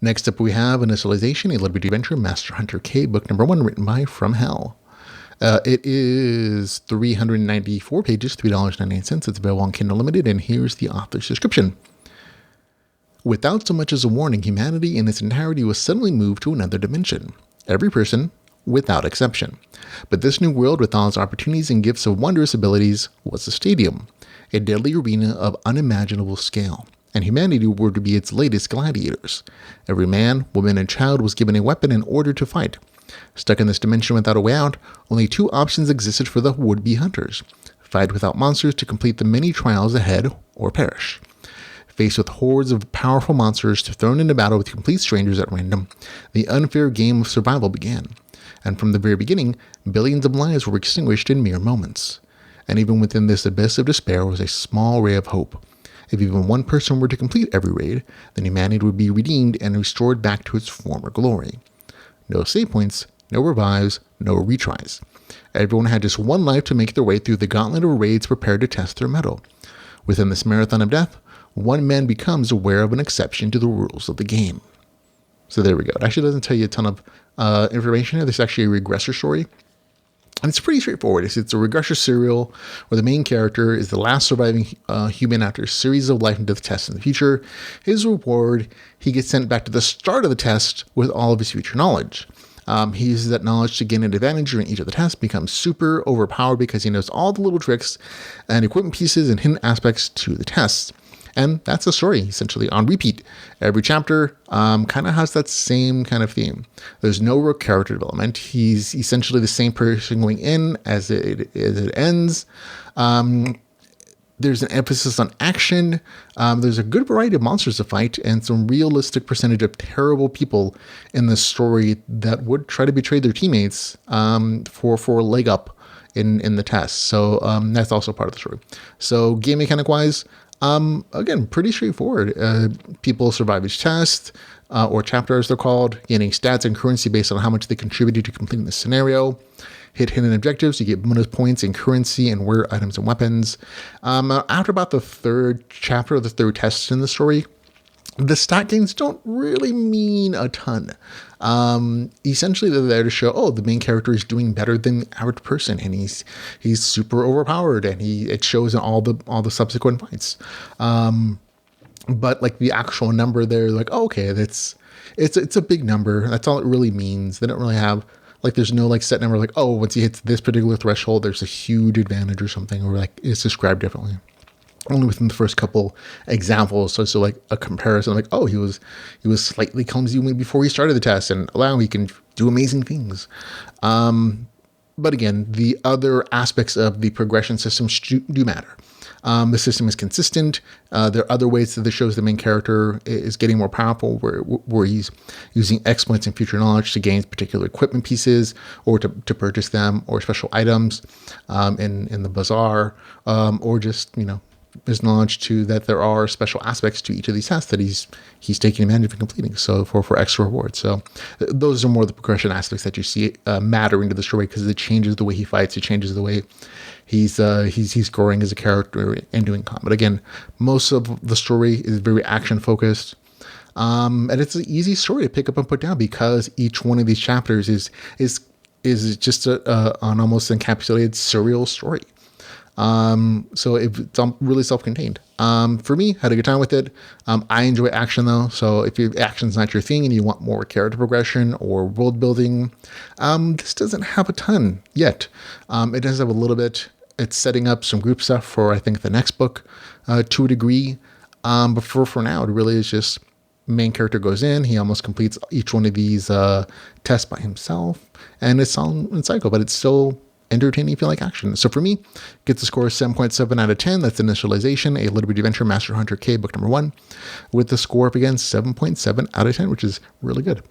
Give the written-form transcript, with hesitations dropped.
Next up, we have Initialization, a LitRPG adventure, Master Hunter K, book number 1, written by From Hell. It is 394 pages, $3.98. It's available on Kindle Limited, and here's the author's description. Without so much as a warning, humanity in its entirety was suddenly moved to another dimension. Every person, without exception. But this new world, with all its opportunities and gifts of wondrous abilities, was a stadium, a deadly arena of unimaginable scale, and humanity were to be its latest gladiators. Every man, woman, and child was given a weapon in order to fight. Stuck in this dimension without a way out, only two options existed for the would-be hunters: fight without monsters to complete the many trials ahead, or perish. Faced with hordes of powerful monsters thrown into battle with complete strangers at random, the unfair game of survival began. And from the very beginning, billions of lives were extinguished in mere moments. And even within this abyss of despair was a small ray of hope. If even one person were to complete every raid, then humanity would be redeemed and restored back to its former glory. No save points, no revives, no retries. Everyone had just one life to make their way through the gauntlet of raids prepared to test their mettle. Within this marathon of death, one man becomes aware of an exception to the rules of the game. So there we go. It actually doesn't tell you a ton of information here. This is actually a regressor story. And it's pretty straightforward. It's a regressor serial where the main character is the last surviving human after a series of life and death tests in the future. His reward, he gets sent back to the start of the test with all of his future knowledge. He uses that knowledge to gain an advantage during each of the tests, becomes super overpowered because he knows all the little tricks and equipment pieces and hidden aspects to the tests. And that's the story, essentially, on repeat. Every chapter kind of has that same kind of theme. There's no real character development. He's essentially the same person going in as it ends. There's an emphasis on action. There's a good variety of monsters to fight and some realistic percentage of terrible people in the story that would try to betray their teammates for a leg up in the test. So that's also part of the story. So game mechanic wise, again, pretty straightforward. People survive each test, or chapter as they're called, gaining stats and currency based on how much they contributed to completing the scenario. Hit hidden objectives, you get bonus points in currency and rare items and weapons. After about the third chapter, the third test in the story, the stat gains don't really mean a ton. Essentially, they're there to show, the main character is doing better than the average person, and he's super overpowered, and it shows in all the subsequent fights. But like the actual number there, like, it's a big number. That's all it really means. They don't really have, like, there's no like set number, like, once he hits this particular threshold, there's a huge advantage or something, or like it's described differently. Only within the first couple examples, so like a comparison, like, he was slightly clumsy before he started the test, and he can do amazing things. But again, the other aspects of the progression system do matter. The system is consistent. There are other ways that this shows the main character is getting more powerful, where he's using exploits and future knowledge to gain particular equipment pieces, or to purchase them, or special items in the bazaar, or just, there's knowledge too that there are special aspects to each of these tests that he's taking advantage of completing. So for extra rewards. So those are more the progression aspects that you see mattering to the story, because it changes the way he fights. It changes the way he's growing as a character and doing combat. Again, most of the story is very action focused. And it's an easy story to pick up and put down, because each one of these chapters is just an almost encapsulated serial story. So it's really self-contained. For me, had a good time with it. I enjoy action though. So if action's not your thing and you want more character progression or world building, this doesn't have a ton yet. It does have a little bit. It's setting up some group stuff for, I think, the next book, to a degree. But for now, it really is just main character goes in. He almost completes each one of these, tests by himself, and it's all in cycle, but it's still entertaining if you like action. So for me, gets a score of 7.7 out of 10. That's Initialization, a LitRPG adventure, Master Hunter K, book number 1, with the score up again 7.7 out of 10, which is really good.